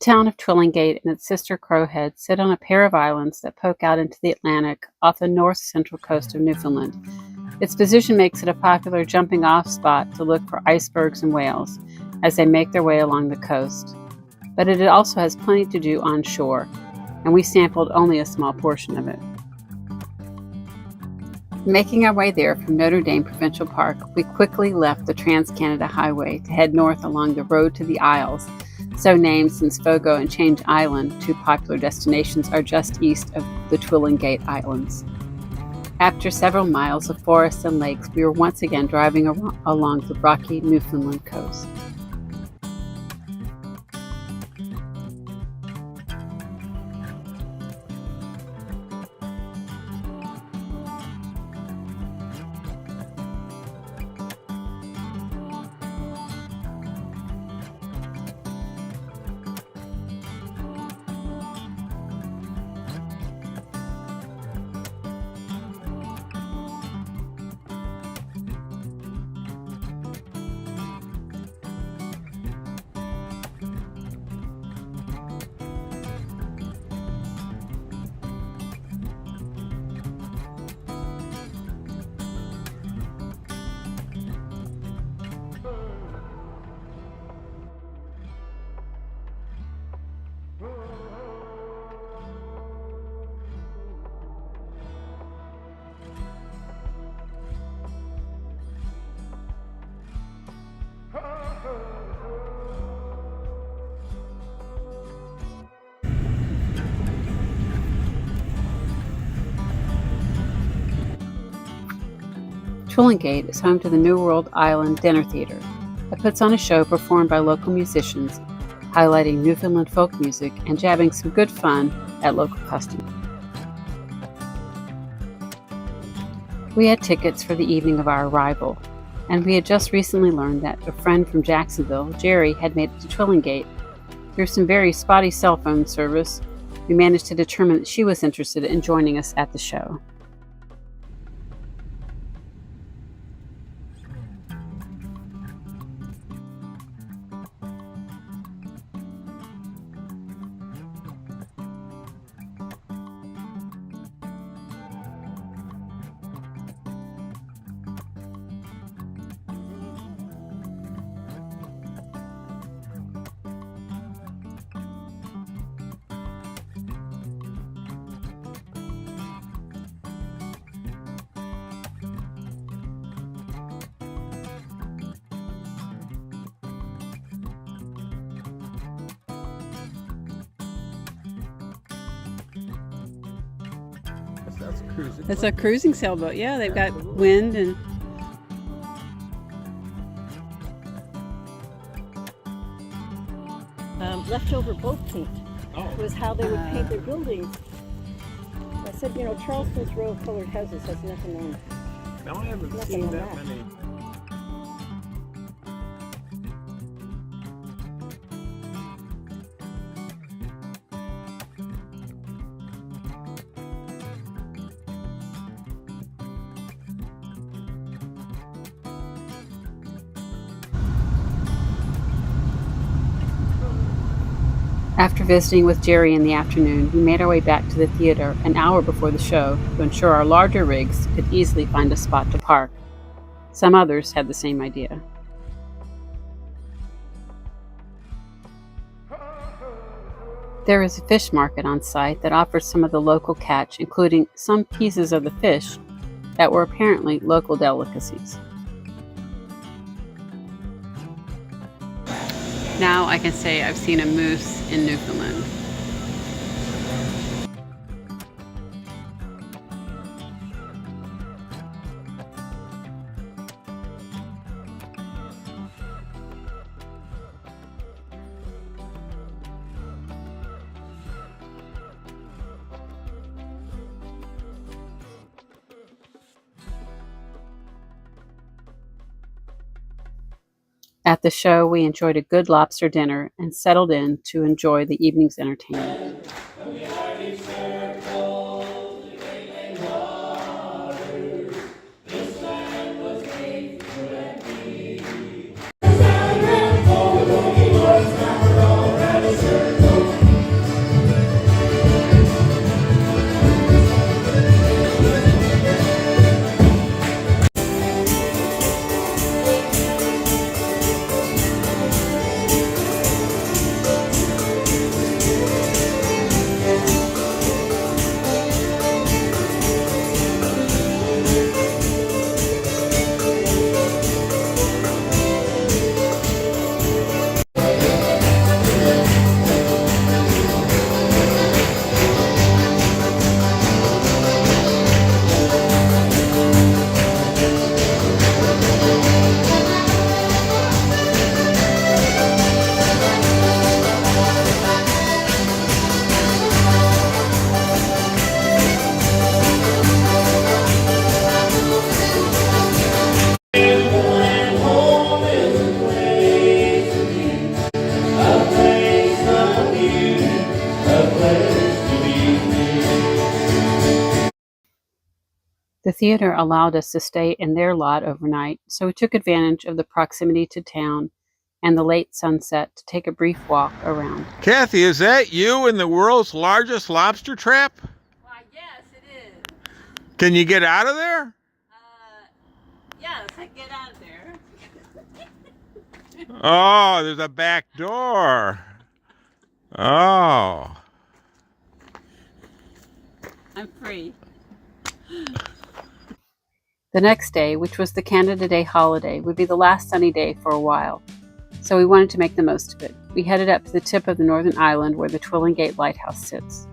town of Twillingate and its sister Crowhead sit on a pair of islands that poke out into the Atlantic off the north-central coast of Newfoundland. Its position makes it a popular jumping-off spot to look for icebergs and whales as they make their way along the coast. But it also has plenty to do on shore, and we sampled only a small portion of it. Making our way there from Notre Dame Provincial Park, we quickly left the Trans-Canada Highway to head north along the Road to the Isles, so named since Fogo and Change Island, two popular destinations, are just east of the Twillingate Islands. After several miles of forests and lakes, we were once again driving along the rocky Newfoundland coast. Twillingate is home to the New World Island Dinner Theatre that puts on a show performed by local musicians, highlighting Newfoundland folk music and jabbing some good fun at local customs. We had tickets for the evening of our arrival, and we had just recently learned that a friend from Jacksonville, Jerry, had made it to Twillingate. Through some very spotty cell phone service, we managed to determine that she was interested in joining us at the show. That's a cruising. It's a cruising sailboat. Yeah, they've got wind and leftover boat paint was how they would paint their buildings. I said, you know, Charleston's rose-colored houses has nothing on. Now I haven't seen that many. After visiting with Jerry in the afternoon, we made our way back to the theater an hour before the show to ensure our larger rigs could easily find a spot to park. Some others had the same idea. There is a fish market on site that offers some of the local catch, including some pieces of the fish that were apparently local delicacies. Now I can say I've seen a moose in Newfoundland. At the show, we enjoyed a good lobster dinner and settled in to enjoy the evening's entertainment. The theater allowed us to stay in their lot overnight, so we took advantage of the proximity to town and the late sunset to take a brief walk around. Kathy, is that you in the world's largest lobster trap? Why, yes, it is. Can you get out of there? Yes, I can get out of there. Oh, there's a back door. Oh. I'm free. The next day, which was the Canada Day holiday, would be the last sunny day for a while, so we wanted to make the most of it. We headed up to the tip of the northern island where the Twillingate lighthouse sits.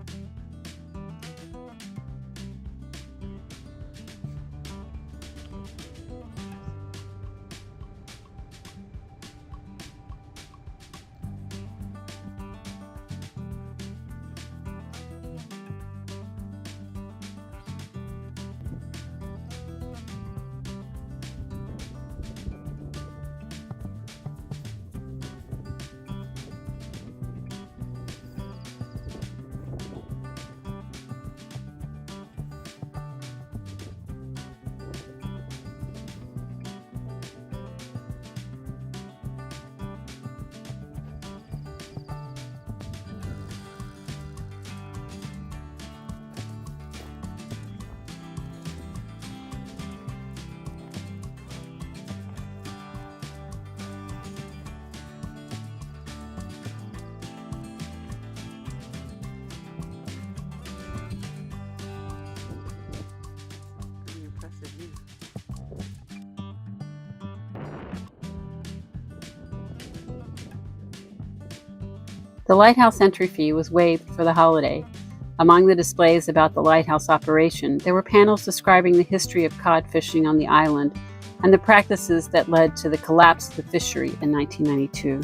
The lighthouse entry fee was waived for the holiday. Among the displays about the lighthouse operation, there were panels describing the history of cod fishing on the island and the practices that led to the collapse of the fishery in 1992.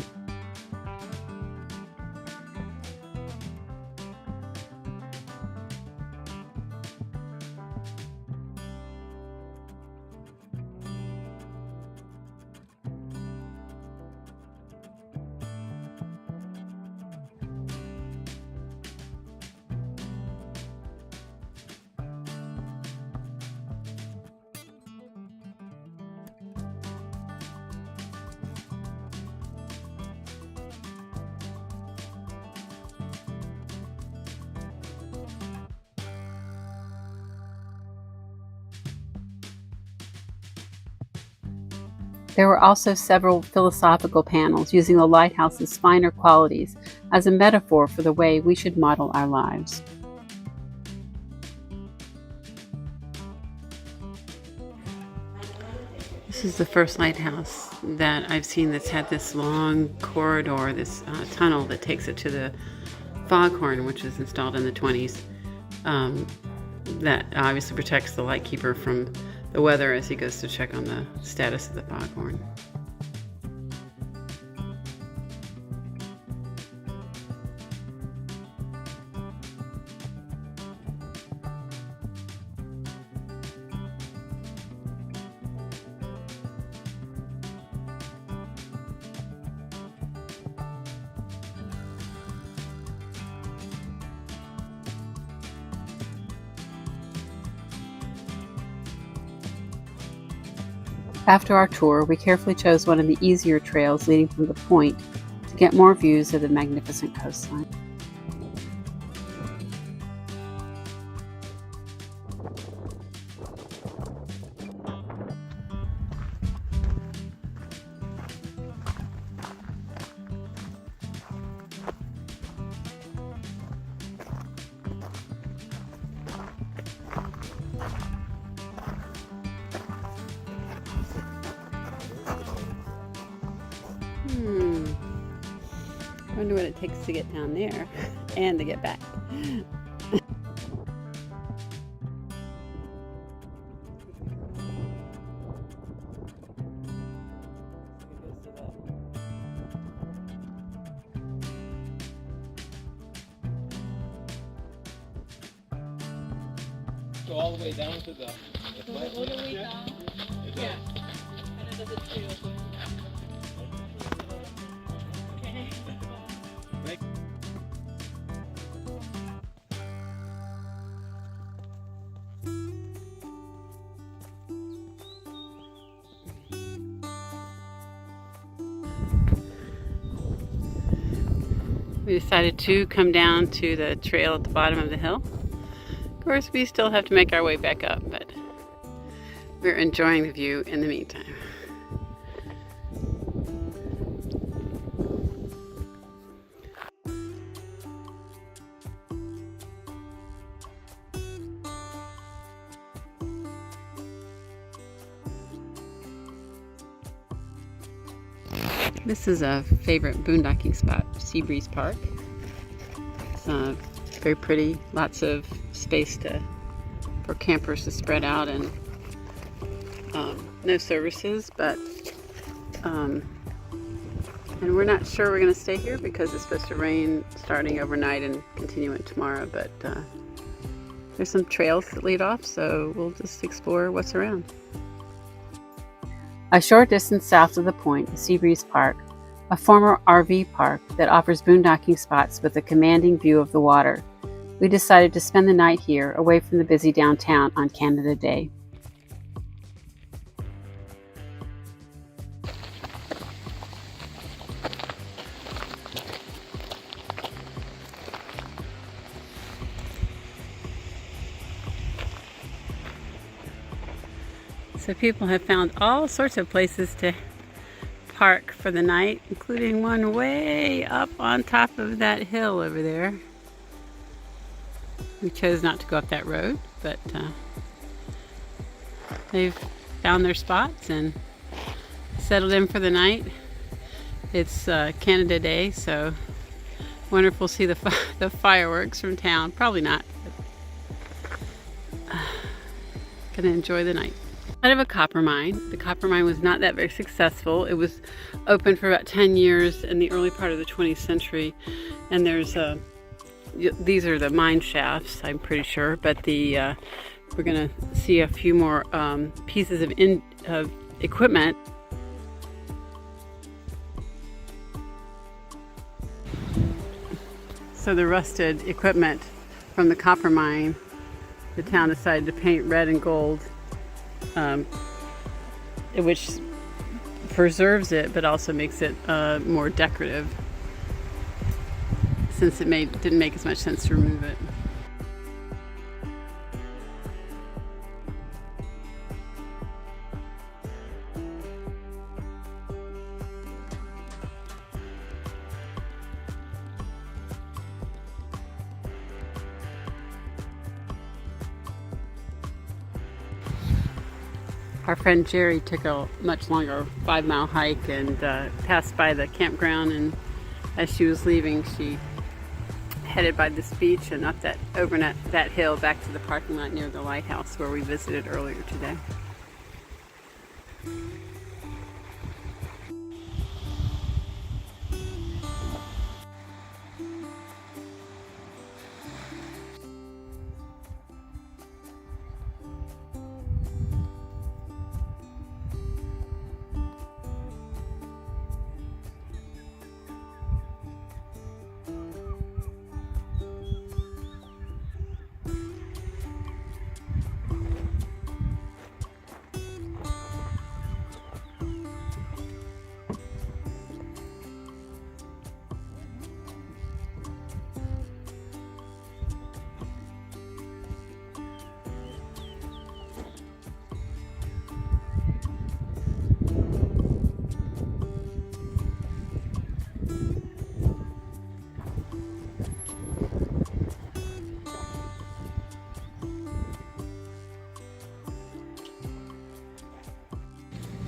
There were also several philosophical panels using the lighthouse's finer qualities as a metaphor for the way we should model our lives. This is the first lighthouse that I've seen that's had this long corridor, this tunnel that takes it to the foghorn, which was installed in the 20s. That obviously protects the lightkeeper from the weather as he goes to check on the status of the foghorn. After our tour, we carefully chose one of the easier trails leading from the point to get more views of the magnificent coastline. I wonder what it takes to get down there and to get back. Go all the way down to the All the way down? Yeah. And it doesn't feel okay. We decided to come down to the trail at the bottom of the hill. Of course, we still have to make our way back up, but we're enjoying the view in the meantime. This is a favorite boondocking spot, Seabreeze Park. It's very pretty, lots of space for campers to spread out, and no services, but and we're not sure we're going to stay here because it's supposed to rain starting overnight and continuing tomorrow, but there's some trails that lead off, so we'll just explore what's around. A short distance south of the point is Seabreeze Park, a former RV park that offers boondocking spots with a commanding view of the water. We decided to spend the night here, away from the busy downtown on Canada Day. So people have found all sorts of places to park for the night, including one way up on top of that hill over there. We chose not to go up that road, but they've found their spots and settled in for the night. It's Canada Day, so wonderful to see the fireworks from town. Probably not, but gonna enjoy the night. Out of a copper mine. The copper mine was not that very successful. It was open for about 10 years in the early part of the 20th century, and there's these are the mine shafts, I'm pretty sure, but we're gonna see a few more pieces of equipment. So the rusted equipment from the copper mine, the town decided to paint red and gold, which preserves it but also makes it more decorative, since it didn't make as much sense to remove it. Our friend Jerry took a much longer 5-mile hike and passed by the campground, and as she was leaving, she headed by this beach and up over that hill back to the parking lot near the lighthouse where we visited earlier today.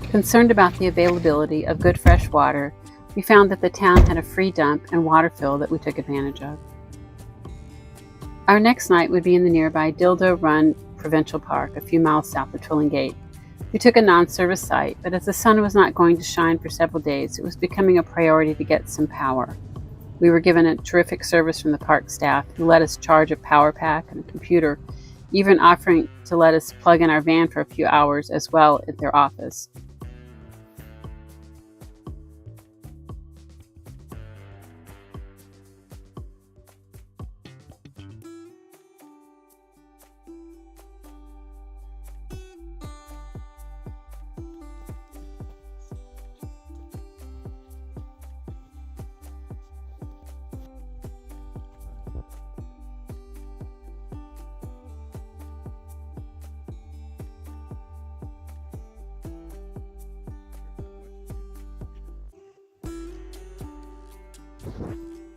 Concerned about the availability of good fresh water, we found that the town had a free dump and water fill that we took advantage of. Our next night would be in the nearby Dildo Run Provincial Park, a few miles south of Twillingate. We took a non-service site, but as the sun was not going to shine for several days, it was becoming a priority to get some power. We were given a terrific service from the park staff, who let us charge a power pack and a computer, even offering to let us plug in our van for a few hours as well at their office.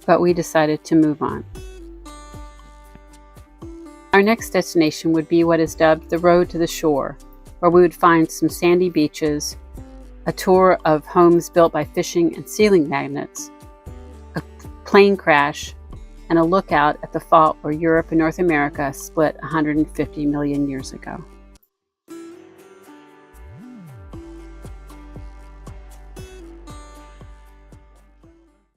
but we decided to move on. Our next destination would be what is dubbed the Road to the Shore, where we would find some sandy beaches, a tour of homes built by fishing and sealing magnets, a plane crash, and a lookout at the fault where Europe and North America split 150 million years ago.